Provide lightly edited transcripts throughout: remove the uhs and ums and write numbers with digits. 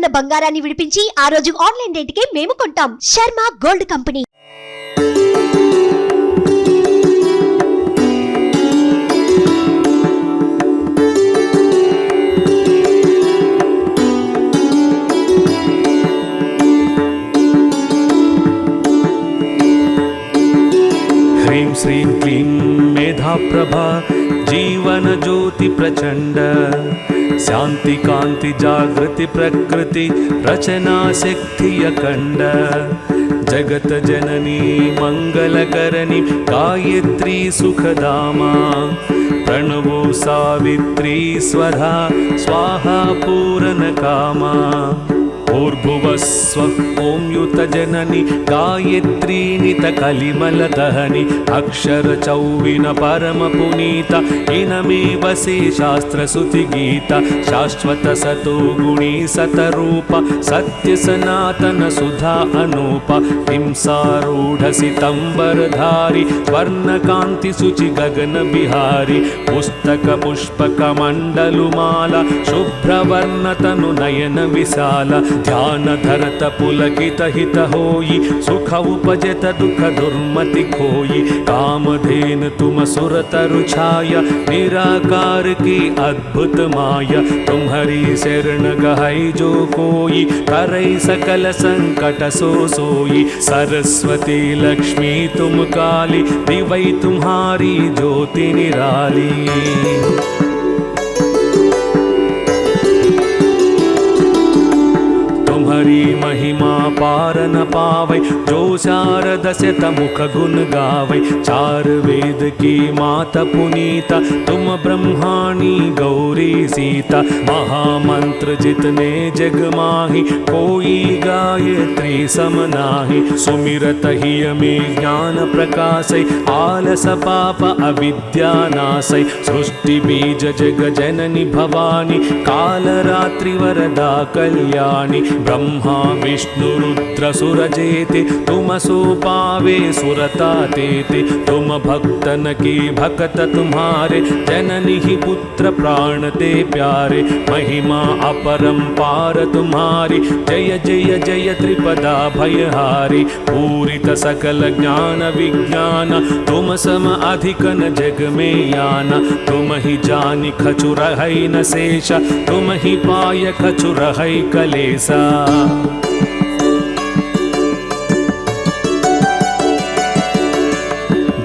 ఉన్న బంగారాన్ని విడిపించి ఆ రోజు ఆన్లైన్ రేటుకే మేము కొంటాం. Sharma gold company. ह्रीं श्रीं क्लीं मेधा प्रभा जीवन ज्योति प्रचंड शांति कांति जागृति प्रकृति रचना शक्ति अखंड जगत जननी मंगलकरणी गायत्री सुखधामा प्रणवो सावित्री स्वधा स्वाहा पूर्ण कामा ऊर्भुवस्व ओं युत जननी गायत्री नित कलिमल दहनी अक्षर चौविन परम पुनीता इनमे वसे शास्त्र सुति गीता शाश्वत सतो गुणी सतरूप सत्य सनातन सुधा अनूप हिंसारूढ़ सितंबरधारी वर्ण कांति सुचि गगन बिहारी पुस्तक पुष्पक मंडलुमाला शुभ्रवर्ण तनु नयन विशाला ध्यान धरत पुलकित हित होई सुख उपजत दुख दुर्मति खोई कामधेन तुम सुरतरु छाया निराकार की अद्भुत माया तुम्हारी शरण गहई जो कोई करई सकल संकट सो सोई सरस्वती लक्ष्मी तुम काली दिवई तुम्हारी ज्योति निराली तुम्हारी महिमा पार न पावै जो शारद शत मुख गुण गावै चार वेद की माता पुनीता तुम ब्रह्माणी गौरी सीता महामंत्र जितने जग माही कोई गायत्री सम नाही सुमिरत ही में ज्ञान प्रकाशै आलस पाप अविद्या नाशै सृष्टि बीज जग जननी भवानी काल रात्रि वरदा कल्याणी ब्रह्मा विष्णु रुद्र सुर जेते तुम सो पावे सुरता तेते तुम भक्तन की भक्त तुम्हारे जननी ही पुत्र प्राण ते प्यारे महिमा अपरंपार तुम्हारी जय जय जय त्रिपदा भयहारी पूरित सकल ज्ञान विज्ञान तुम सम अधिक न जग में याना तुम ही जानी खचुर है न शेषा तुम ही पाय खचुर है कलेसा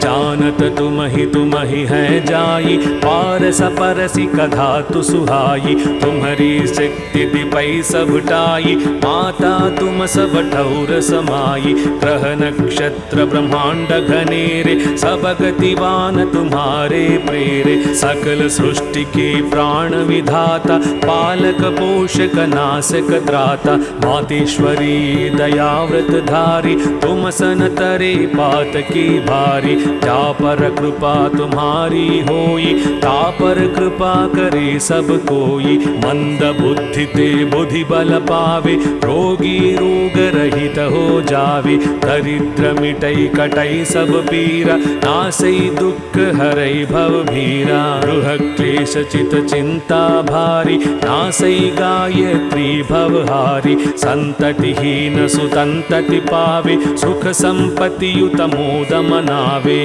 जानत तुम ही है जाई पारस परसी कधा तु सुहाई तुम्हारी शक्ति दिपै सब टाई माता तुम सब ठौर समाई ग्रह नक्षत्र ब्रह्मांड घनेरे सब गतिवान तुम्हारे प्रेरे सकल सृष्टि के प्राण विधाता पालक पोषक नाशक त्राता मातेश्वरी दयाव्रत धारी तुम सन तरे पात की भारी जा पर कृपा तुम्हारी होई तापर कृपा करे सब कोई मंद बुद्धि ते बुद्धि बल पावे रोगी रोग रहित हो जावे दरिद्र मिटई कटई सब पीरा नासई दुख हरई भव भीरा गृह क्लेश चित चिंता भारी नासई गायत्री भवहारी संततिहीन सुतंतति पावे सुख संपत्ति युत मोद मनावे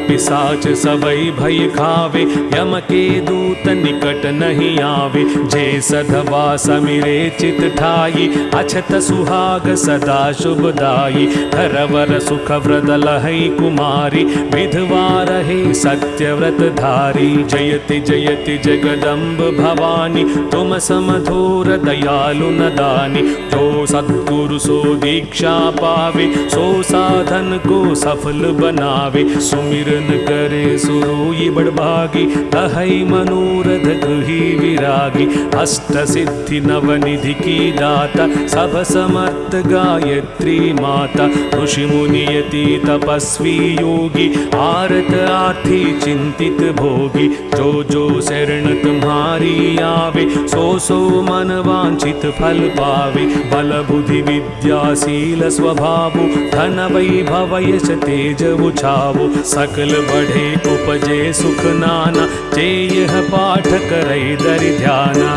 पिशाच सबई भय खावे यम के दूत निकट नहीं आवे जे सधवा समिरे चित ठाई अछत सुहाग सदा शुभदाई धरवर सुख व्रत लहई कुमारी विधवा रहे सत्यव्रत धारी जयति जयति जगदम्ब भवानी तुम समधूर दयालु नदानी जो सद्गुरु सो दीक्षा पावे सो साधन को सफल बनावे सुमिरन करे सुरोई बड़भागी तहई मनोरथ गृही विरागी अष्ट सिद्धि नवनिधि की दाता सब समर्थ गायत्री माता ऋषि मुनि यति तपस्वी योगी आरत आर्थी चिंतित भोगी जो शरण तुम्हारी आवे सो मन वांछित फल पावे बल बुद्धि विद्या शील स्वभाव धन वैभव यश तेज उछावो सकल सकल बढ़े उपजे सुख नाना, जे यह पाठ करे दरि ध्याना।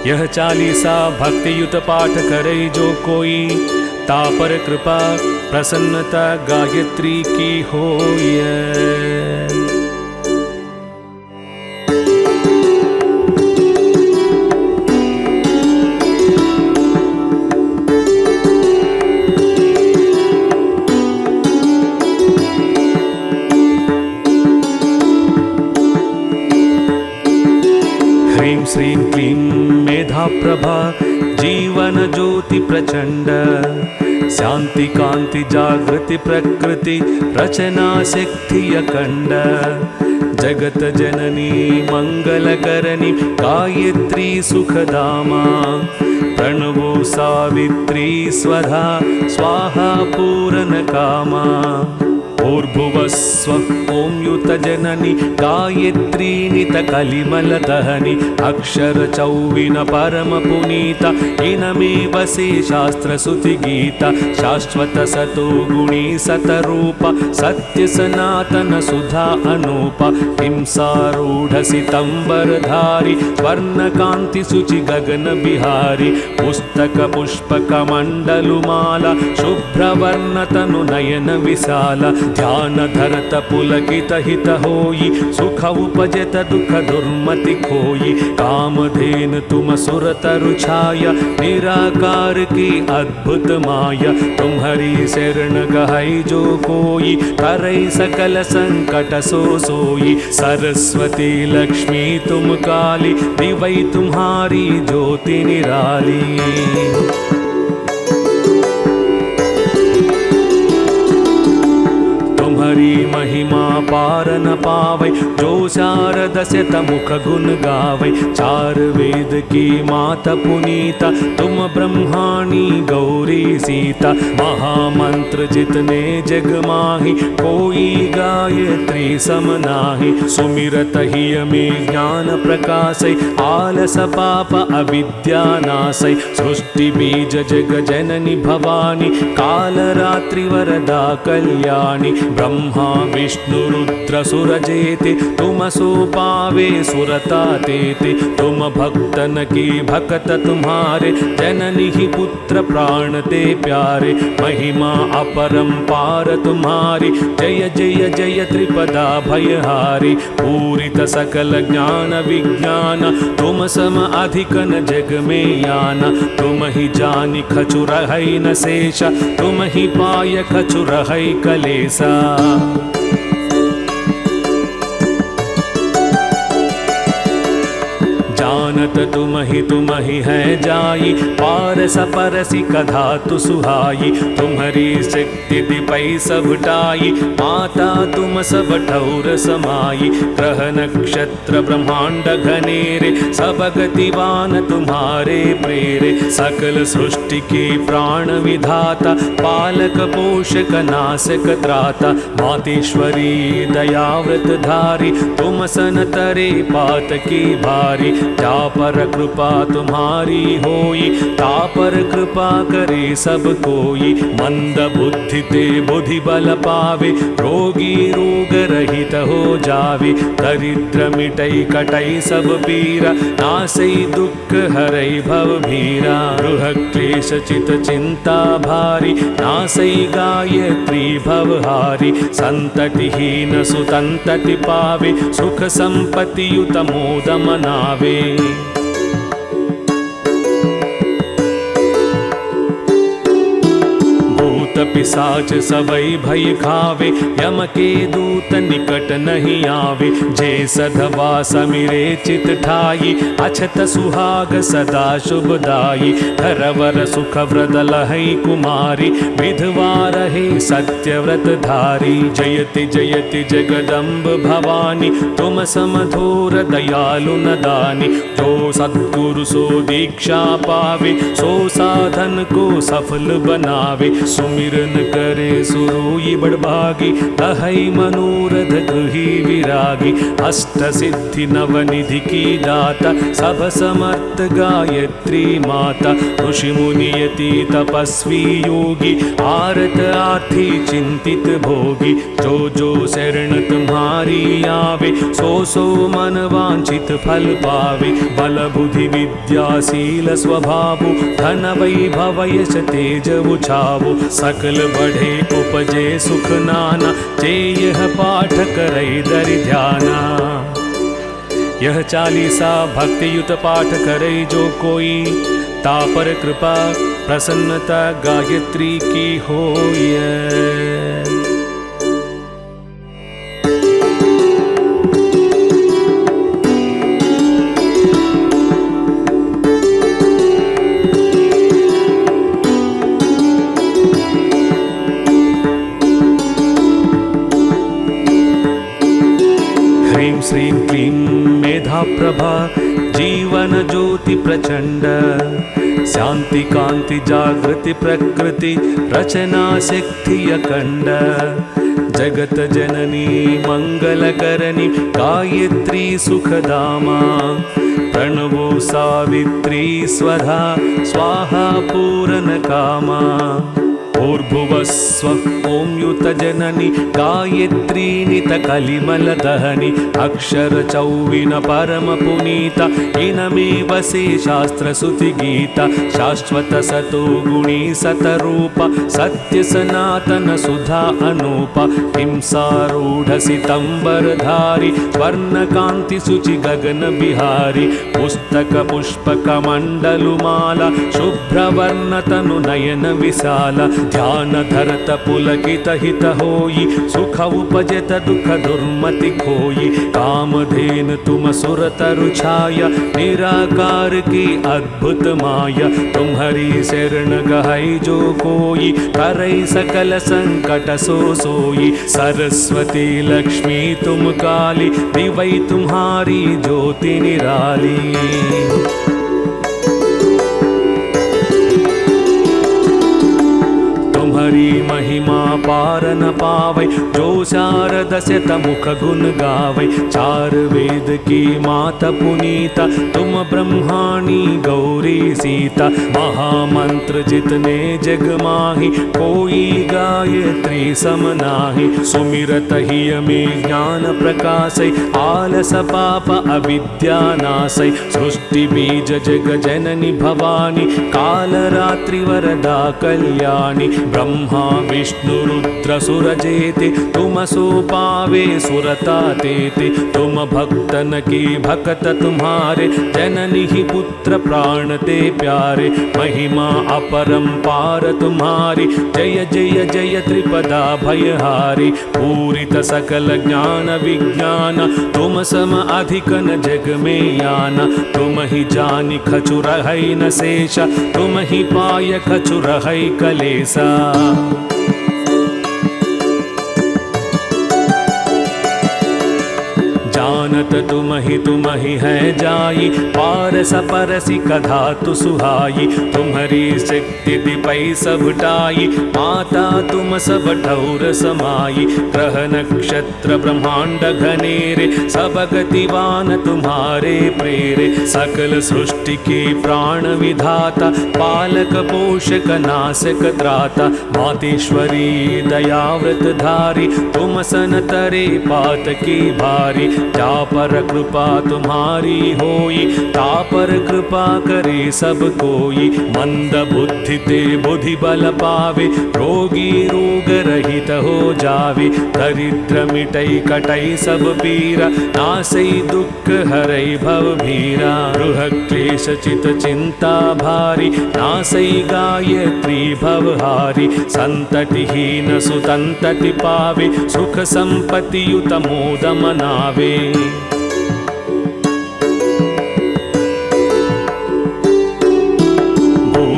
यह चालीसा भक्ति युत पाठ करे जो कोई, तापर कृपा प्रसन्नता गायत्री की होय। ह्रीं श्रीं क्लीं मेधा प्रभा, जीवन ज्योति प्रचंड, शांति कांति जागृति प्रकृति रचना शक्ति अखंड। जगत जननी मंगलकरणी गायत्री सुखधामा, प्रणवो सावित्री स्वधा स्वाहा पूरन कामा। भूर्भुवस्व ॐ युत जननी गायत्री नित कलिमल दहनी, अक्षर चौविन परम पुनीता, इनमे बसे शास्त्र सुति गीता। शाश्वत सतो गुणी सतरूप, सत्य सनातन सुधा अनूप। हिंसारूढ़ सितंबरधारी, स्वर्ण कांति सुचि गगन बिहारी। पुस्तक पुष्प कमंडलुमाला, शुभ्रवर्ण तनु नयन विशाला। ध्यान धरत पुलकित हित होई, सुख उपजत दुख दुर्मति खोई। कामधेन तुम सुर तरु छाया, निराकार की अद्भुत माया। तुम्हारी शरण गहई जो कोई, करई सकल संकट सो सोई। सरस्वती लक्ष्मी तुम काली, दिवई तुम्हारी ज्योति निराली। तुम्हारी महिमा पार न पावे, जो शारद शत मुख गुण गावे। चार वेद की माता पुनीता, तुम ब्रह्माणी गौरी सीता। महामंत्र जितने जग माही, कोई गायत्री सम नाहि। सुमिरत ही में ज्ञान प्रकाशै, आलस पाप अविद्या नाशै। सृष्टि बीज जग जननी भवानी, काल रात्रि वरदा कल्याणी। ब्रह्मा विष्णु रुद्र सुर जेते, तुम सो पावे सुरता तेते। तुम भक्तन की भक्त तुम्हारे, जननी ही पुत्र प्राण ते प्यारे। महिमा अपरंपार तुम्हारी, जय जय जय त्रिपदा भयहारी। पूरित सकल ज्ञान विज्ञान, तुम सम अधिक न जग में याना। तुम ही जानी खचुर है न शेष, तुम ही पाय खचुर है कलेसा। जानत तुम ही है जाई, पारस परसी कधा तु सुहाई। तुम्हारी शक्ति दिपै सब टाई, माता तुम सब ठौर समाई। ग्रह नक्षत्र ब्रह्मांड घनेरे, सब गतिवान तुम्हारे प्रेरे। सकल सृष्टि के प्राण विधाता, पालक पोषक नाशक त्राता। मातेश्वरी दयाव्रत धारी, तुम सन तरे पात की भारी। जा पर कृपा तुम्हारी होई, तापर कृपा करे सब कोई। मंद बुद्धि ते बुद्धि बल पावे, रोगी रोग रहित हो जावे। दरिद्र मिटई कटई सब पीरा, नासई दुख हरई भव भीरा। गृह क्लेश चित चिंता भारी, नासई गायत्री भवहारी। संततिहीन सुतंतति पावे, सुख संपत्ति युत मोद मनावे। पिशाच सबई भय खावे, यम के दूत निकट नहीं आवे। जे सधवा समिरे चित ठाई, अछत सुहाग सदा शुभदाई। धरवर सुख व्रत लहई कुमारी, विधवा रहे सत्यव्रत धारी। जयति जयति जगदम्ब भवानी, तुम समधूर दयालु न दानी। जो सद्गुरु सो दीक्षा पावे, सो साधन को सफल बनावे। सुमिर सुमिरन करे सुरुई बड़भागी, लहई मनोरथ गृही विरागी। अष्ट सिद्धि नवनिधि की दाता, सब समर्थ गायत्री माता। ऋषि मुनि यति तपस्वी योगी, आरत आर्थी चिंतित भोगी। जो शरण तुम्हारी आवे, सो मन वांछित फल पावे। बल बुद्धि विद्या शील स्वभावु, धन वैभव यश तेज उछावो। सकल बढ़े उपजे सुख नाना, जे यह पाठ करे दरि ध्याना। यह चालीसा भक्ति युत पाठ करे जो कोई, तापर कृपा प्रसन्नता गायत्री की होय। श्रीं क्लीं मेधा प्रभा, जीवन ज्योति प्रचंड। शांति कांति जागृति प्रकृति, रचना शक्ति अखंड। जगत जननी मंगल करणी, गायत्री सुखधामा। प्रणवो सावित्री स्वधा, स्वाहा पूरन कामा। भूर्भुवस्व ॐ युत जननी, गायत्री नित कलिमल दहनी। अक्षर चौविन परम पुनीता, इनमे बसे शास्त्र सुति गीता। शाश्वत सतो गुणी सतरूप, सत्य सनातन सुधा अनूप। हिंसारूढ़ सितंबरधारी, वर्ण कांति सुचि गगन बिहारी। पुस्तक पुष्प कमंडलुमाला, शुभ्रवर्ण तनु नयन विशाला। ध्यान धरत पुलकित हित होई, सुख उपजत दुख दुर्मति खोई। कामधेन तुम सुर तरु छाया, निराकार की अद्भुत माया। तुम्हारी शरण गहई जो कोई, करई सकल संकट सो सोई। सरस्वती लक्ष्मी तुम काली, दिवई तुम्हारी ज्योति निराली। तुम्हारी महिमा पार न पावै, जो शारद शत मुख गुण गावै। चार वेद की माता पुनीता, तुम ब्रह्माणी गौरी सीता। महामंत्र जितने जग माही, कोई गायत्री सम नाहि। सुमिरत ही में ज्ञान प्रकाशै, आलस पाप अविद्या नाशै। सृष्टि बीज जग जननी भवानी, काल रात्रि वरदा कल्याणी। ब्रह्मा विष्णु रुद्र सुर जेते, तुम सो पावे सुरता तेते। तुम भक्तन की भक्त तुम्हारे, जननी ही पुत्र प्राण ते प्यारे। महिमा अपरंपार तुम्हारी, जय जय जय त्रिपदा भयहारी। पूरित सकल ज्ञान विज्ञान, तुम सम अधिक न जग में याना। तुम ही जानी खचुर है न शेषा, तुम ही पाय खचुर है कलेसा। जानत तुम ही है जाई, पारस परसी कधा तु सुहाई। तुम्हारी शक्ति दिपै सब टाई, माता तुम सब ठौर समाई। ग्रह नक्षत्र ब्रह्मांड घनेरे, सब गतिवान तुम्हारे प्रेरे। सकल सृष्टि के प्राण विधाता, पालक पोषक नाशक त्राता। मातेश्वरी दयाव्रत धारी, तुम सन तरे पात की भारी। जा पर कृपा तुम्हारी होई, ता पर कृपा करे सब कोई। मंद बुद्धि ते बुद्धि बल पावे, रोगी रोग रहित हो जावे। दरिद्र मिटई कटई सब पीरा, नासई दुख हरई भव भीरा। गृह क्लेश चित चिंता भारी, नासई गायत्री भवहारी। संततिहीन सुतंतति पावे, सुख संपत्ति युत मोद मनावे।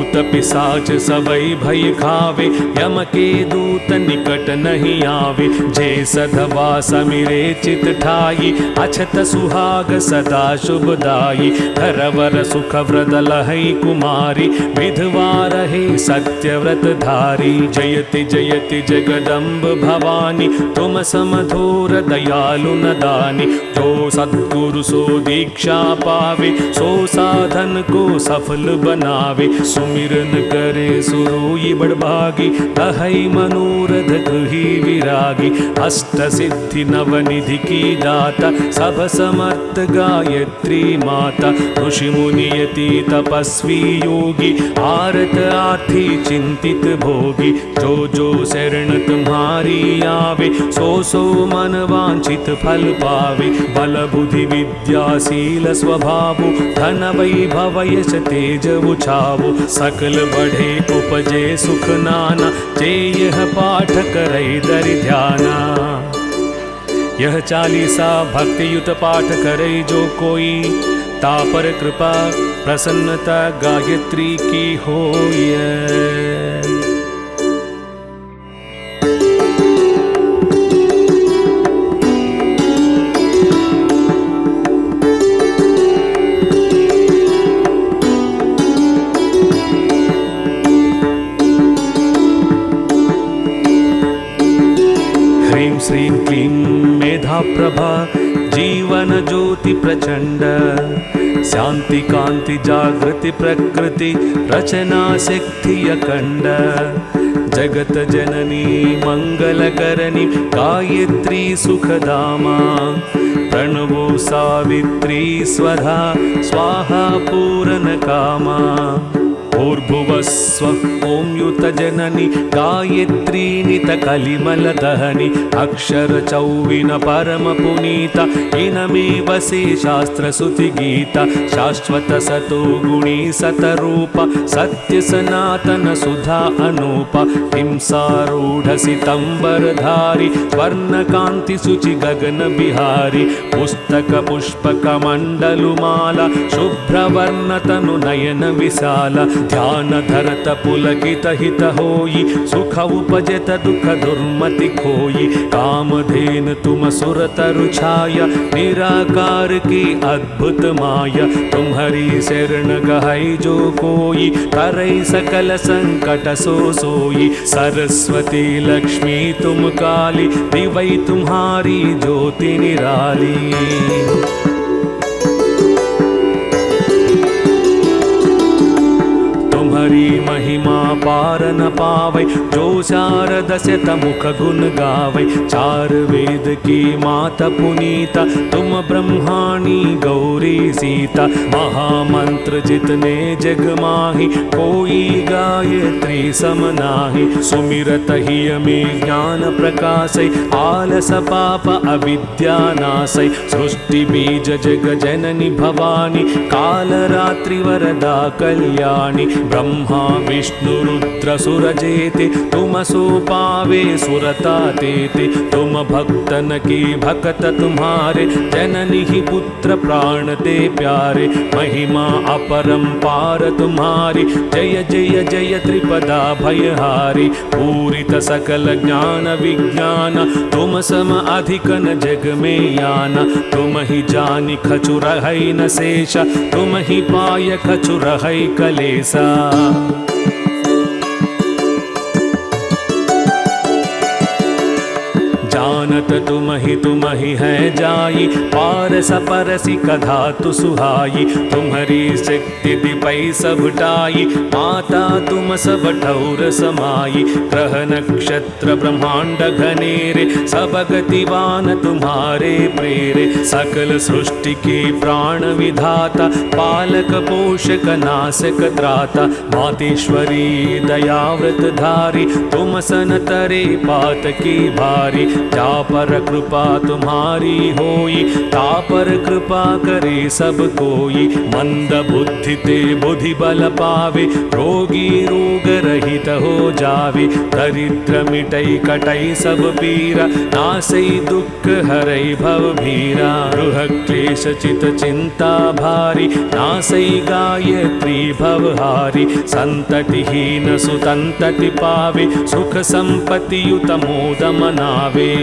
भूत पिशाच सबई भय खावे, यम के दूत निकट नहीं आवे। जे सधवा समिरे चित ठाई, अछत सुहाग सदा शुभदाई। धरवर सुख व्रत लहई कुमारी, विधवा रहे सत्यव्रत धारी। जयति जयति जगदम्ब भवानी, तुम समधुर दयालु नदानी। जो सद्गुरु सो दीक्षा पावे, सो साधन को सफल बनावे। सुमिरन करे सुरोई बड़भागी, तहै मनोरथ गृही विरागी। अष्ट सिद्धि नवनिधि की दाता, सब समर्थ गायत्री माता। ऋषि मुनि यति तपस्वी योगी, आरत आर्थी चिंतित भोगी। जो जो शरण तुम्हारी आवे, सो सो मन वांछित फल पावे। बल बुद्धि विद्या शील स्वभावो, धन वैभव यश तेज उछावो। सकल बढ़े उपजे सुख नाना, जे यह पाठ करे दरि ध्याना। यह चालीसा भक्ति युत पाठ करे जो कोई, तापर कृपा प्रसन्नता गायत्री की होय। ह्रीं श्रीं क्लीं मेधा प्रभा, जीवन ज्योति प्रचंड। शांति कांति जागृति प्रकृति, रचना शक्ति अखंड। जगत जननी मंगल करणी, गायत्री सुखधामा। प्रणवो सावित्री स्वधा, स्वाहा पूरन कामा। भूर्भुवस्वः ॐ युत जननी, गायत्री नित कलिमल दहनी। अक्षर चौविन परम पुनीता, इनमे वसे शास्त्र सुति गीता। शाश्वत सतो गुणी सतरूपा, सत्य सनातन सुधा अनूपा। हिंसारूढ़ सितंबरधारी, स्वर्ण कांति सुचि गगन बिहारी। पुस्तक पुष्पक मंडलुमाला, शुभ्रवर्ण तनु नयन विशाला। ध्यान धरत पुलकित हित होई, सुख उपजत दुख दुर्मति खोई। कामधेन तुम सुर तरु छाया, निराकार की अद्भुत माया। तुम्हारी शरण गहै जो कोई, तरई सकल संकट सो सोई। सरस्वती लक्ष्मी तुम काली, दिवै तुम्हारी ज्योति निराली। तुम्हारी महिमा पार न पावै, जो शारद शत मुख गुण गावै। चार वेद की माता पुनीता, तुम ब्रह्माणी गौरी सीता। महामंत्र जितने जग माही, कोई गायत्री सम नाहि। सुमिरत ही में ज्ञान प्रकाशै, आलस पाप अविद्या नाशै। सृष्टि बीज जग जननी भवानी, काल रात्रि वरदा कल्याणी। ब्रह्मा विष्णु रुद्र सुर जेते, तुम सो पावे सुरता तेते। तुम भक्तन की भक्त तुम्हारे, जननी ही पुत्र प्राण ते प्यारे। महिमा अपरंपार तुम्हारी, जय जय जय त्रिपदा भयहारी। पूरित सकल ज्ञान विज्ञान, तुम सम अधिक न जग में याना। तुम ही जानि खचु रहै न शेषा, तुम ही पाय खचु रहै कलेसा। जानत तुम ही है जाई, पारस परसी कधा तु सुहाई। तुम्हारी शक्ति दिपै सब टाई, माता तुम सब ठौर समाई। ग्रह नक्षत्र ब्रह्मांड घनेरे, सब गतिवान तुम्हारे प्रेरे। सकल सृष्टि के प्राण विधाता, पालक पोषक नाशक त्राता। मातेश्वरी दयाव्रत धारी, तुम सन तरे पात की भारी। तापर कृपा तुम्हारी होई, तापर कृपा करे सब कोई। मंद बुद्धि ते बुद्धि बल पावे, रोगी रोग रहित हो जावे। दरिद्र मिटई कटई सब पीरा, नासई दुख हरई भव भीरा। गृह क्लेश चित चिंता भारी, नासई गायत्री भवहारी। संततिहीन सुतंतति पावे, सुख संपत्ति युत मोद मनावे।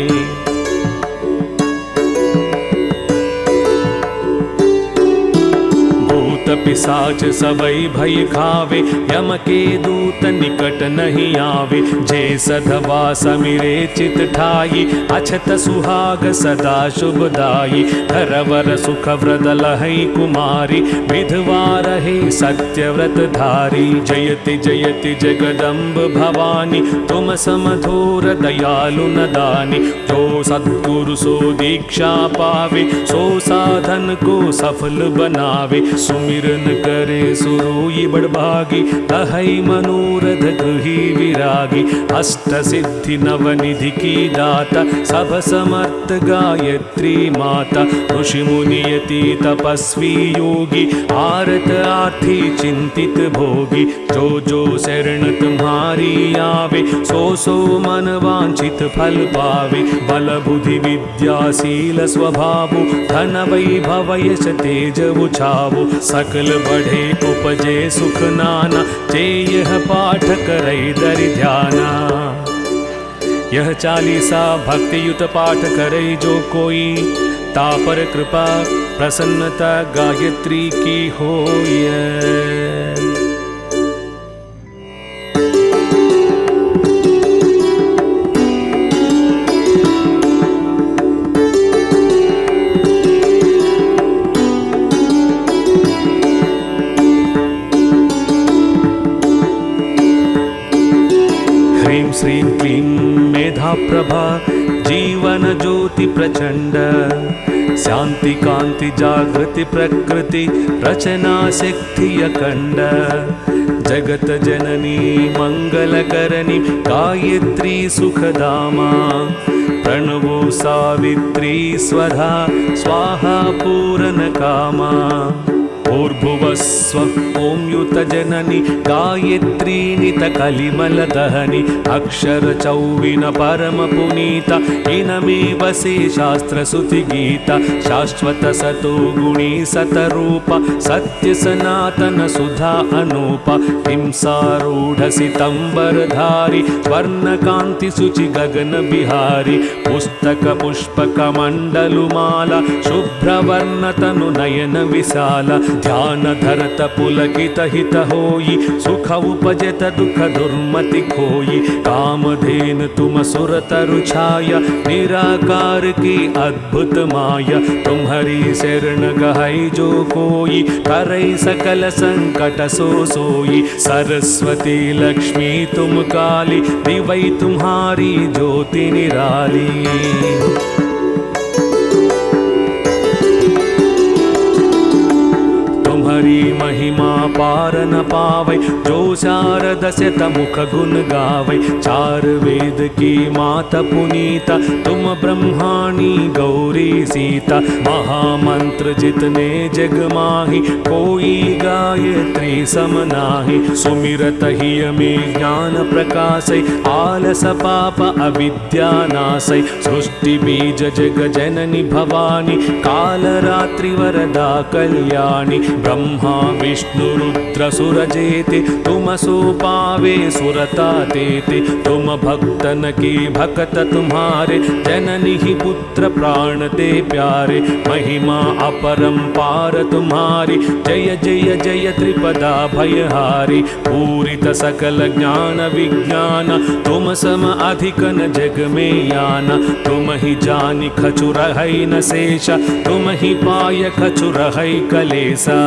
पिसाच सबई भय खावे, यम के दूत निकट नहीं आवे। जे सधवा समिरे चित ठाई, अछत सुहाग सदा शुभदाई। धरवर सुख व्रत लहई कुमारी, विधवा रहे सत्यव्रत धारी। जयति जयति जगदम्ब भवानी, तुम समधुर दयालु न दानी। जो सद्गुरु सो दीक्षा पावे, सो साधन को सफल बनावे। सुमिरन करे सुरोई बड़भागी, लहई मनोरथ गृही विरागी। अष्ट सिद्धि नवनिधि की दाता, सब समर्थ गायत्री माता। ऋषि मुनि यति तपस्वी योगी, आरत आर्थी चिंतित भोगी। जो जो शरण तुम्हारी आवे, सो सो मन वांछित फल पावे। बल बुद्धि विद्या शील स्वभाव, धन वैभव यश तेज उछावो। सकल बढ़े उपजे सुख नाना, जे यह पाठ करे दरि ध्याना। यह चालीसा भक्ति युत पाठ करे जो कोई, तापर कृपा प्रसन्नता गायत्री की होय। श्रीं क्लीं मेधा प्रभा, जीवन ज्योति प्रचंड। शांति कांति जागृति प्रकृति, रचना शक्ति अखंड। जगत जननी मंगल करणी, गायत्री सुखधामा। प्रणवो सावित्री स्वधा, स्वाहा पूरन कामा। भूर्भुवस्व ॐ युत जननी, गायत्री नित कलिमल दहनी। अक्षर चौविन परम पुनीता, इनमे बसे शास्त्र सुति गीता। शाश्वत सतो गुणी सतरूपा, सत्य सनातन सुधा अनूपा। हिंसारूढ़ सितंबर धारी, स्वर्ण कांति सुचि गगन बिहारी। पुस्तक पुष्पक मंडलु माला, शुभ्र वर्ण तनु नयन विशाला। ध्यान धरत पुलकित हित होई, सुख उपजत दुख दुर्मति खोई। कामधेन तुम सुर तरु छाया, निराकार की अद्भुत माया। तुम्हारी शरण गहई जो कोई, करई सकल संकट सो सोई। सरस्वती लक्ष्मी तुम काली, दिवई तुम्हारी ज्योति निराली। तुम्हारी महिमा पार न पावै, जो शारद शत मुख गुण गावै। चार वेद की माता पुनीता, तुम ब्रह्माणी गौरी सीता। महामंत्र जितने जग माही, कोई गायत्री सम नाहि। सुमिरत हिय में ज्ञान प्रकाशै, आलस पाप अविद्या नाशै। सृष्टि बीज जग जननी भवानी, काल रात्रि वरदा कल्याणी। ब्रह्मा विष्णु रुद्र सुर जेते, तुम सो पावे सुरता तेते। तुम भक्तन की भक्त तुम्हारे, जननी ही पुत्र प्राण ते प्यारे। महिमा अपरंपार तुम्हारी, जय जय जय त्रिपदा भयहारी। पूरित सकल ज्ञान विज्ञान, तुम सम अधिक न जग में याना। तुम ही जानी खचु रहै न शेषा, तुम ही पाय खचु रहै कलेसा।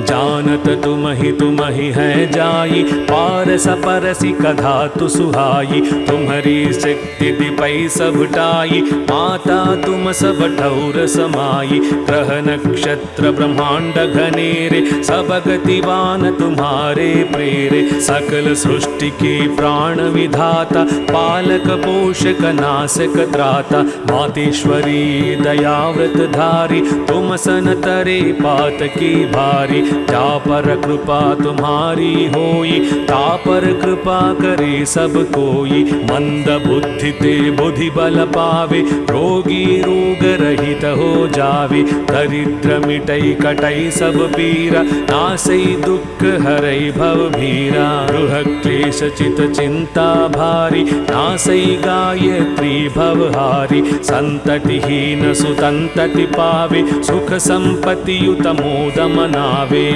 जानत तुम ही है जाई, पारस परसी कधा तु सुहाई। तुम्हारी शक्ति दिपई सब टाई, माता तुम सब ठौर समाई। ग्रह नक्षत्र ब्रह्मांड घनेरे, सब गतिवान तुम्हारे प्रेरे। सकल सृष्टि के प्राण विधाता, पालक पोषक नासक त्राता। मातेश्वरी दयाव्रत धारी, तुम सन तरे पात की भारी। जा पर कृपा तुम्हारी होई, ता पर कृपा करे सब कोई। मंद बुद्धि ते बुद्धि बल पावे, रोगी रोग रहित हो जावे। दरिद्र मिटई कटई सब पीरा, नासई दुख हरई भव भीरा। गृह क्लेश चित चिंता भारी, नासई गायत्री भवहारी। संततिहीन सुतंतति पावे, सुख संपत्ति युत मोद मनावे।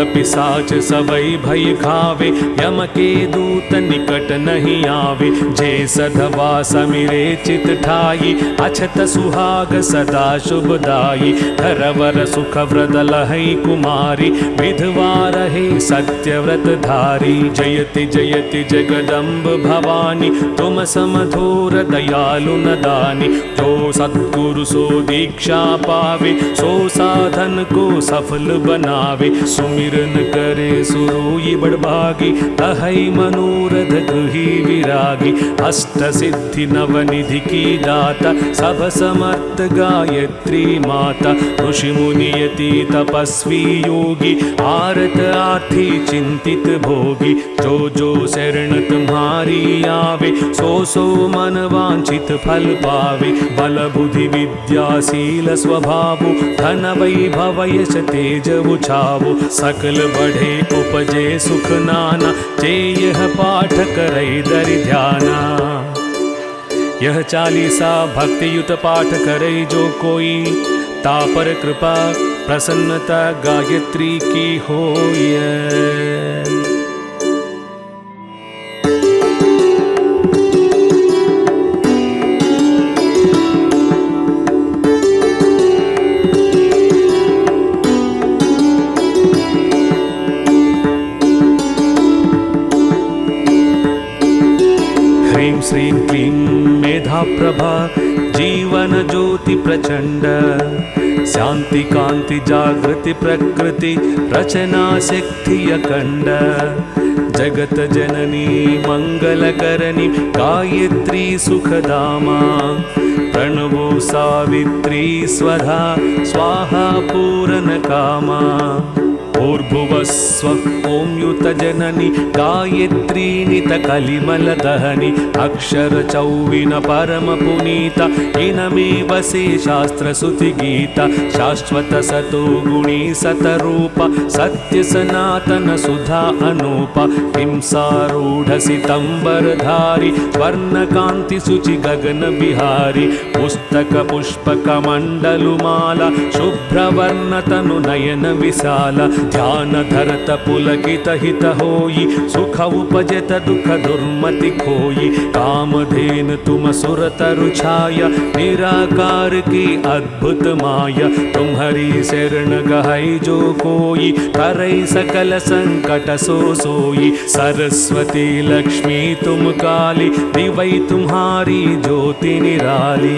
पिशाच सबई भय खावे, यम के दूत निकट नहीं आवे। जे सधवा समिरे चित ठाई, अछत सुहाग सदा शुभदाई। धरवर सुख व्रत लहई कुमारी, विधवा रहे सत्यव्रत धारी। जयति जयति जगदम्ब भवानी, तुम समधुर दयालु नदानी। जो सद्गुरु सो दीक्षा पावे, सो साधन को सफल बनावे। सुमिरन करे सुरोई बड़भागी, तहई मनोरथ गृही विरागी। अष्ट सिद्धि नवनिधि की दाता, सब समर्थ गायत्री माता। ऋषि मुनि यति तपस्वी योगी, आरत आर्थी चिंतित भोगी। जो जो शरण तुम्हारी आवे, सो सो मन वांछित फल पावे। बल बुद्धि विद्या शील स्वभावो, धन वैभव यश तेज उछावो। सकल बढ़े उपजे सुख नाना, जे यह पाठ करे दरि ध्याना। यह चालीसा भक्ति युत पाठ करे जो कोई, ता पर कृपा प्रसन्नता गायत्री की होय। श्रीं क्लीं मेधा प्रभा, जीवन ज्योति प्रचंड। शांति कांति जागृति प्रकृति, रचना शक्ति अखंड। जगत जननी मंगल करणी, गायत्री सुखधामा। प्रणवो सावित्री स्वधा, स्वाहा पूरन कामा। भूर्भुवस्व ॐ युत जननी, गायत्री नित कलिमल दहनी। अक्षर चौविन परम पुनीता, इनमे बसे शास्त्र सुति गीता। शाश्वत सतो गुणी सतरूप, सत्य सनातन सुधा अनूप। हिंसारूढ़ सितंबर धारी, वर्ण कांति सुचि गगन बिहारी। पुस्तक पुष्प कमंडलु माला, शुभ्र वर्ण तनु नयन विशाला। ध्यान धरत पुलकित हित होई, सुख उपजत दुख दुर्मति खोई। कामधेन तुम सुर तरु छाया, निराकार की अद्भुत माया। तुम्हारी शरण गहई जो कोई, करई सकल संकट सो सोई। सरस्वती लक्ष्मी तुम काली, दिवई तुम्हारी ज्योति निराली।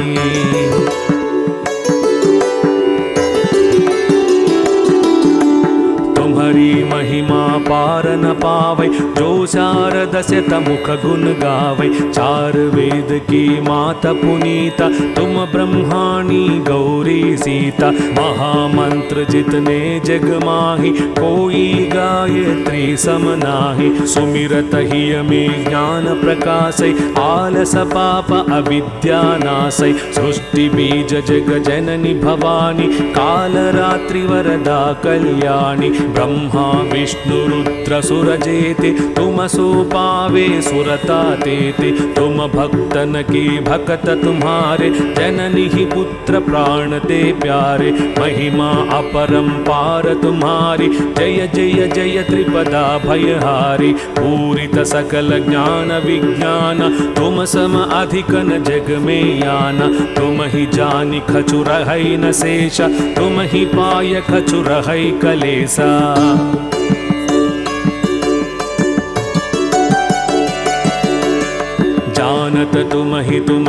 तुम्हारी महिमा पार न पावै, जो शारद शत मुख गुण गावै। चार वेद की माता पुनीता, तुम ब्रह्माणी गौरी सीता। महामंत्र जितने जग माही, कोई गायत्री सम नाहि। सुमिरत ही में ज्ञान प्रकाशै, आलस पाप अविद्या नाशै। सृष्टि बीज जग जननी भवानी, काल रात्रि वरदा कल्याणी। ब्रह्मा विष्णु रुद्र सुर जेते तुम सो पावे सुरता तेते। तुम भक्तन की भक्त तुम्हारे जननी ही पुत्र प्राण ते प्यारे। महिमा अपरंपार तुम्हारी जय जय जय त्रिपदा भयहारी। पूरित सकल ज्ञान विज्ञान तुम सम अधिक न जग में याना। तुम ही जानी खचुर है न शेषा तुम ही पाय खचुर है कलेसा। जानत तुम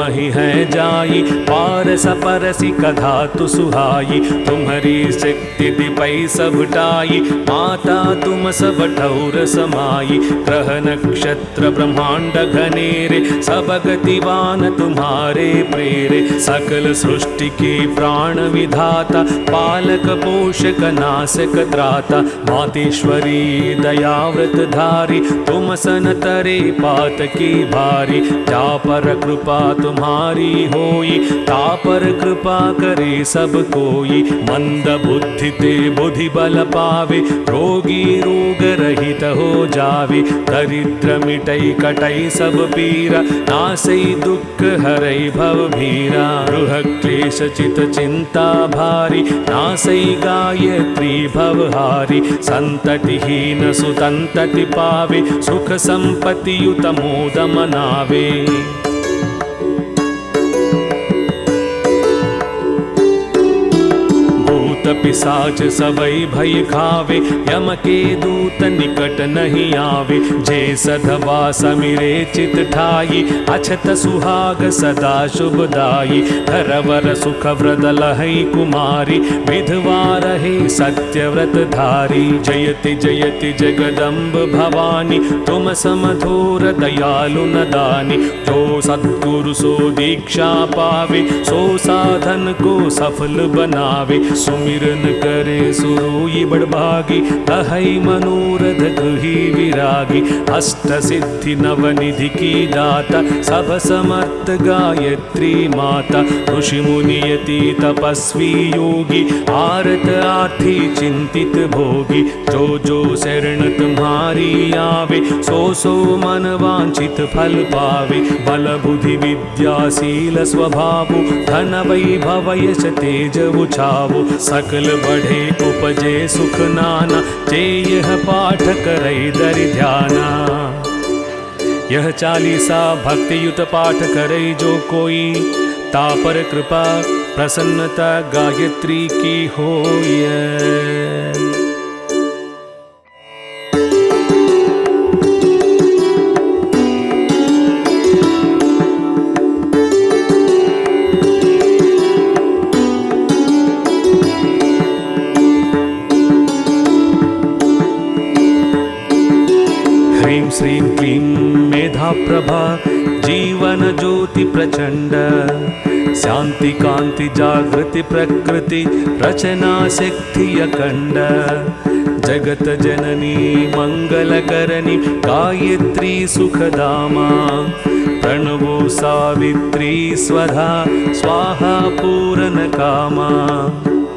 ही है जाई पारस परसी कधा तु सुहाई। तुम्हारी शक्ति दिपै सबटाई माता तुम सब ठौर समाई। ग्रह नक्षत्र ब्रह्मांड घनेरे सब गतिवान तुम्हारे प्रेरे। सकल सृष्टि के प्राण विधाता पालक पोषक नाशक त्राता। मातेश्वरी दयाव्रत धारी तुम सन तरे पात की भारी। जा पर कृपा तुम्हारी होई तापर कृपा करे सब कोई। मंद बुद्धि ते बुद्धि बल पावे रोगी रोग रहित हो जावे। दरिद्र मिटई कटई सब पीरा नासई दुख हरई भव भीरा। गृह क्लेश चित चिंता भारी नासई गायत्री भवहारी। संततिहीन सुतंतति पावे सुख संपत्ति युत मोद मनावे। पिसाच सबई भय खावे यम के दूत निकट नहीं आवे। जे सधवा समिरे चित ठाई अछत सुहाग सदा शुभदाई। धरवर सुख व्रत लहई कुमारी विधवा रहे सत्यव्रत धारी। जयति जयति जगदम्ब भवानी तुम समधुर दयालु न दानी। जो सद्गुरु सो दीक्षा पावे सो साधन को सफल बनावे। सुमिरन करे सुरोई बड़भागी तहई मनोरथ गृही विरागी। अष्ट सिद्धि नवनिधि की दाता सब समर्थ गायत्री माता। ऋषि मुनि यति तपस्वी योगी आरत आर्थी चिंतित भोगी। जो जो शरण तुम्हारी आवे सो सो मन वांछित फल पावे। बल बुद्धि विद्या शील स्वभाव धन वैभव यश तेज उछावो। सकल बढ़े उपजे सुख नाना जे यह पाठ करे दरि ध्याना। यह चालीसा भक्ति युत पाठ करे जो कोई तापर कृपा प्रसन्नता गायत्री की होय। श्रीं क्लीं मेधा प्रभा जीवन ज्योति प्रचंड। शांति कांति जागृति प्रकृति रचना शक्ति अखंड। जगत जननी मंगल करणी गायत्री सुखदामा। प्रणवो सावित्री स्वधा स्वाहा पूरन कामा।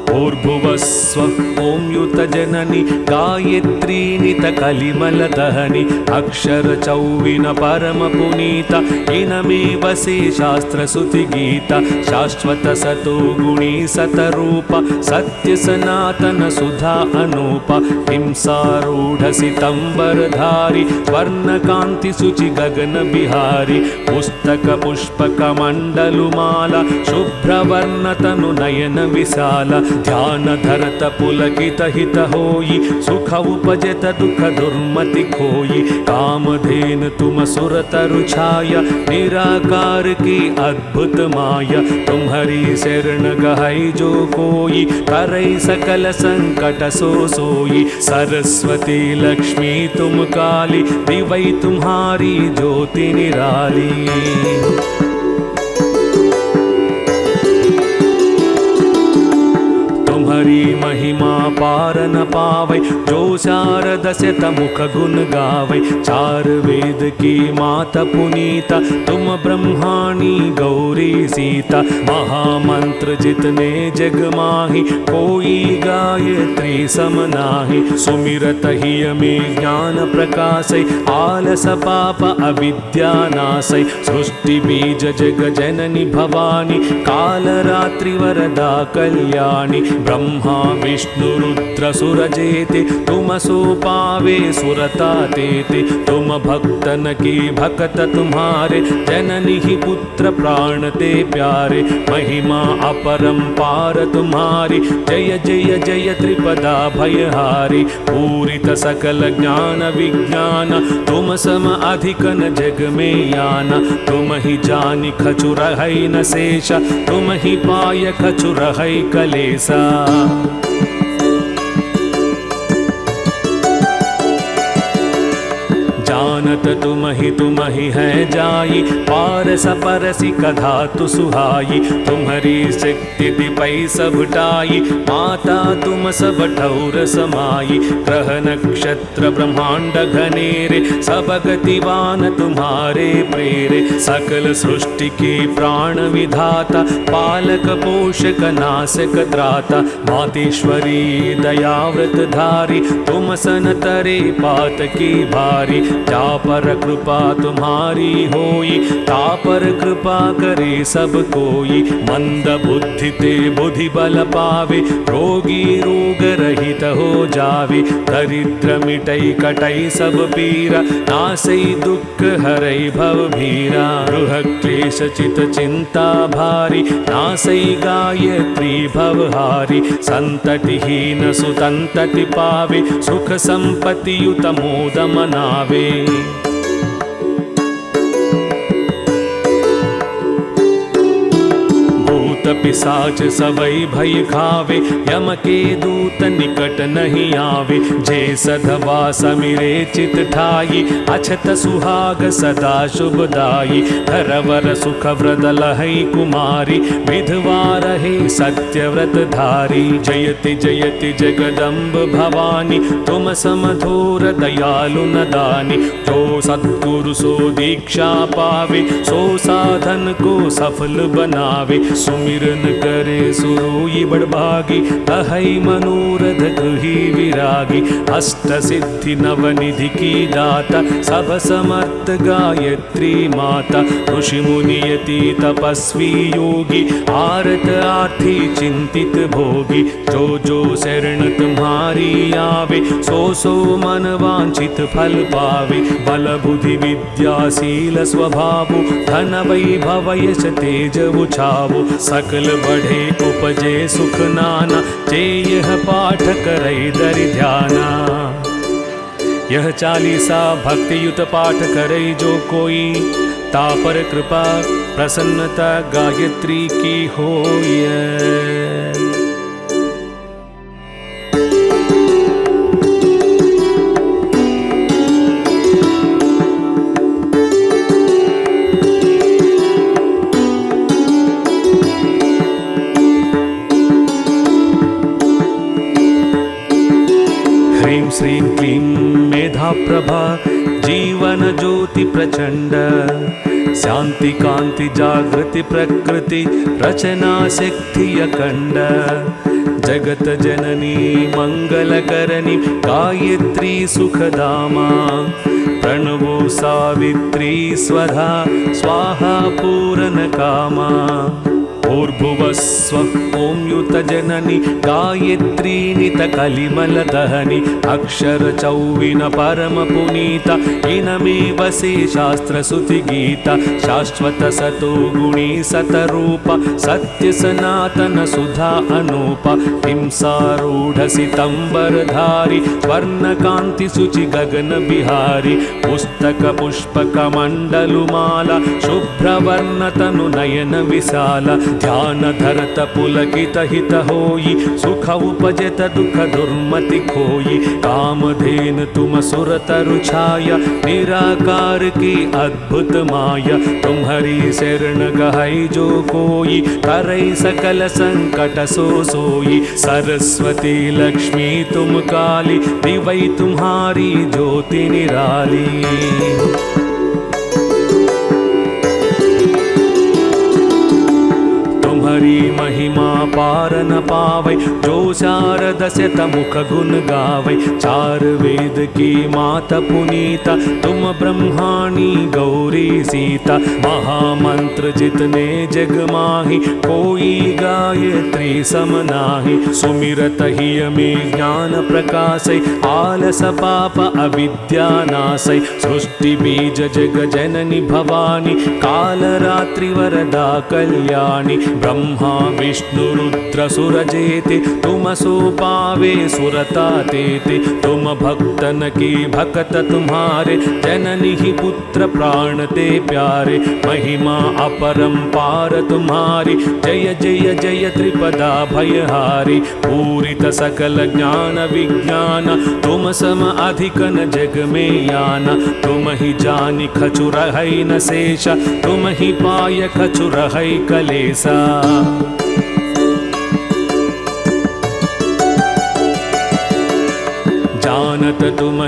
भूर्भुवस्वः ॐ युत जननी गायत्री नित कलिमल दहनी। अक्षर चौविन परम पुनीता इनमे वसे शास्त्र सुति गीता। शाश्वत सतो गुणी सतरूप सत्य सनातन सुधा अनूप। हिंसारूढ़ सितंबर धारी वर्ण कांति सुचि गगन बिहारी। पुस्तक पुष्पक मंडलुमाला शुभ्रवर्ण तनु नयन विशाला। ध्यान धरत पुलकित हित होई सुख उपजत दुख दुर्मति खोई। कामधेन तुम सुर तरु छाया निराकार की अद्भुत माया। तुम्हारी शरण गहई जो कोई करई सकल संकट सो सोई। सरस्वती लक्ष्मी तुम काली दिवई तुम्हारी ज्योति निराली। हरि महिमा पार न पावै, जो शारद शत मुख गुण गावै। चार वेद की माता पुनीता, तुम ब्रह्माणी गौरी सीता। महामंत्र जितने जग माही, कोई गायत्री सम नाहि। सुमिरत हियमे ज्ञान प्रकाशै, आलस पाप अविद्या नाशै। सृष्टि बीज जग जननी भवानी, काल रात्रि वरदा कल्याणी। ब्रह्मा विष्णु रुद्र सुर जेते, तुम सो पावे सुरता तेते। तुम भक्तन की भक्त तुम्हारे, जननी ही पुत्र प्राण ते प्यारे। महिमा अपरंपार तुम्हारी, जय जय जय त्रिपदा भयहारी। पूरित सकल ज्ञान विज्ञान, तुम सम अधिक न जग में याना। तुम ही जानि खचुर है न शेषा, तुम ही पाय खचुर है कलेसा। जानत तुम ही है जाई, पारस परसी कधा तु सुहाई। तुम्हारी शक्ति दिपै सब टाई, माता तुम सब ठौर समाई। ग्रह नक्षत्र ब्रह्मांड घनेरे, सब गतिवान तुम्हारे प्रेरे। सकल सृष्टि के प्राण विधाता, पालक पोषक नाशक त्राता। मातेश्वरी दयाव्रत धारी, तुम सन तरे पात की भारी। जा पर कृपा तुम्हारी होई, ता पर कृपा करे सब कोई। मंद बुद्धि ते बुद्धि बल पावे, रोगी रोग रहित हो जावे। दरिद्र मिटई कटई सब पीरा, नासई दुख हरई भव भीरा। गृह क्लेश चित चिंता भारी, नासई गायत्री भवहारी। संततिहीन सुतंतति पावे, सुख संपत्ति युत मोद मनावे। भूत पिशाच सबई भय खावे, यम के दूत निकट नहीं आवे। जे सधवा समिरे चित ठाई, अछत सुहाग सदा शुभदाई। धरवर सुख व्रत लहई कुमारी, विधवा रहे सत्यव्रत धारी। जयति जयति जगदम्ब भवानी, तुम समधूर दयालु न दानी। जो सद्गुरु सो दीक्षा पावे, सो साधन को सफल बनावे। सुमिरन करे सुरोई बड़भागी, अहै मनोरथ गृही विरागी। अष्ट सिद्धि नवनिधि की दाता, सब समर्थ गायत्री माता। ऋषि मुनि यति तपस्वी योगी, आरत आर्थी चिंतित भोगी। जो शरण तुम्हारी आवे, सो सो मन वांछित फल पावे। बल बुद्धि विद्या शील स्वभावो, धन वैभव यश तेज उछावो। सकल बढ़े उपजे सुख नाना, जे यह पाठ करे दरि ध्याना। यह चालीसा भक्ति युत पाठ करे जो कोई, ता पर कृपा प्रसन्नता गायत्री की होय। श्रीं क्लीं मेधा प्रभा, जीवन ज्योति प्रचंड। शांति कांति जागृति प्रकृति, रचना शक्ति अखंड। जगत जननी मंगल करनी, गायत्री सुखधामा। प्रणवो सावित्री स्वधा, स्वाहा पूरन कामा। भूर्भुवस्व ॐ युत जननी, गायत्री नित कलिमल दहनी। अक्षर चौविन परम पुनीता, इनमे बसे शास्त्र सुति गीता। शाश्वत सतो गुणी सतरूप, सत्य सनातन सुधा अनूप। हिंसारूढ़ सितंबर धारी, स्वर्ण कांति सुचि गगन बिहारी। पुस्तक पुष्पक मंडलुमाला, शुभ्र वर्ण तनु नयन विशाला। ध्यान धरत पुलकित हित होई, सुख उपजत दुख दुर्मति खोई। कामधेनु तुम सुर तरु छाया, निराकार की अद्भुत माया। तुम्हारी शरण गहई जो कोई, करई सकल संकट सो सोई। सरस्वती लक्ष्मी तुम काली, दिवई तुम्हारी ज्योति निराली। तुम्हारी महिमा पार न पावै, जो शारद शत मुख गुण गावै। चार वेद की माता पुनीता, तुम ब्रह्माणी गौरी सीता। महामंत्र जितने जग माही, कोई गायत्री सम नाहि। सुमिरत ही में ज्ञान प्रकाशै, आलस पाप अविद्या नाशै। सृष्टि बीज जग जननी भवानी, काल रात्रि वरदा कल्याणी। ब्रह्मा विष्णु रुद्र सुर जेते, तुम सो पावे सुरता तेते। तुम भक्तन की भक्त तुम्हारे, जननी ही पुत्र प्राण ते प्यारे। महिमा अपरंपार तुम्हारी, जय जय जय त्रिपदा भयहारी। पूरित सकल ज्ञान विज्ञान, तुम सम अधिक न जग में याना। तुम ही जानी खचुर है न शेषा, तुम ही पाय खचुर है कलेसा। जानत तुम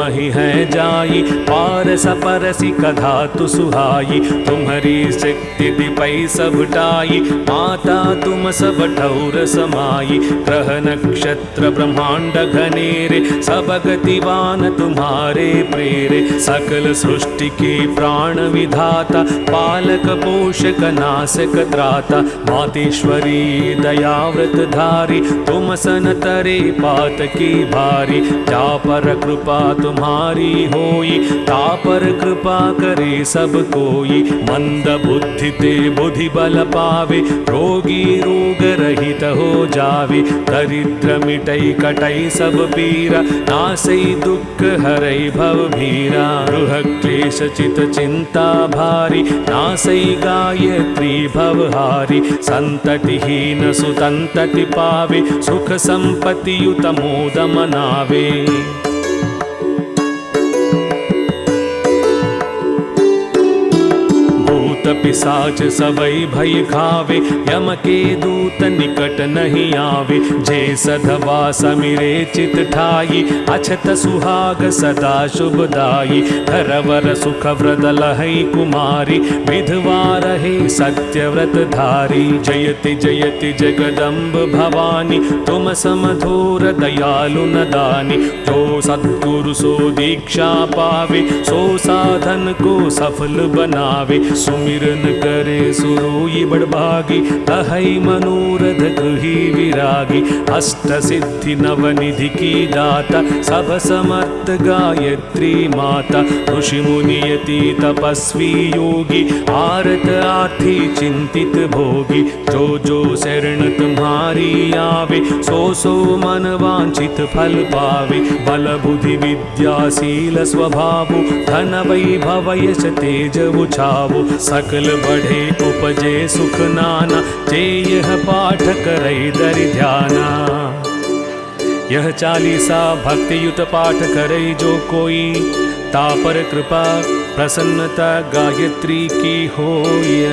ही है जाई, पारस परसी कधा तु सुहाई। तुम्हारी शक्ति दिपै सब टाई, माता तुम सब ठौर समाई। ग्रह नक्षत्र ब्रह्मांड घनेरे, सब गतिवान तुम्हारे प्रेरे। सकल सृष्टि के प्राण विधाता, पालक पोषक नाशक त्राता। मातेश्वरी दयाव्रत धारी, तुम सन तरे पात की भारी। जा पर कृपा तुम्हारी होई, ता पर कृपा करे सब कोई। मंद बुद्धि ते बुद्धि बल पावे, रोगी रोग रहित हो जावे। दरिद्र मिटई कटई सब पीरा, नासई दुख हरई भव भीरा। गृह क्लेश चित चिंता भारी, नासई गायत्री भवहारी। संततिहीन सुतंतति पावे, सुख संपत्ति युत मोद मनावे। भूत पिशाच सबई भय खावे, यम के दूत निकट नहीं आवे। जे सधवा समिरे चित ठाई, अछत सुहाग सदा शुभदाई। धरवर सुख व्रत लहई कुमारी, विधवा रहे सत्यव्रत धारी। जयति जयति जगदम्ब भवानी, तुम समधुर दयालु न दानी। जो सद्गुरु सो दीक्षा पावे, सो साधन को सफल बनावे। सुमिरन करे सुरोई बड़भागी, तहई मनोरथ गृही विरागी। अष्ट सिद्धि नवनिधि की दाता, सब समर्थ गायत्री माता। ऋषि मुनि यति तपस्वी योगी, आरत आर्थी चिंतित भोगी। जो शरण तुम्हारी आवे, सो मन वांछित फल पावे। बल बुद्धि विद्या शील स्वभावु, धन वैभव यश तेज उछावु। सकल बढ़े उपजे सुख नाना, जे यह पाठ करे दरि ध्याना। यह चालीसा भक्ति युत पाठ करे जो कोई, तापर कृपा प्रसन्नता गायत्री की होय।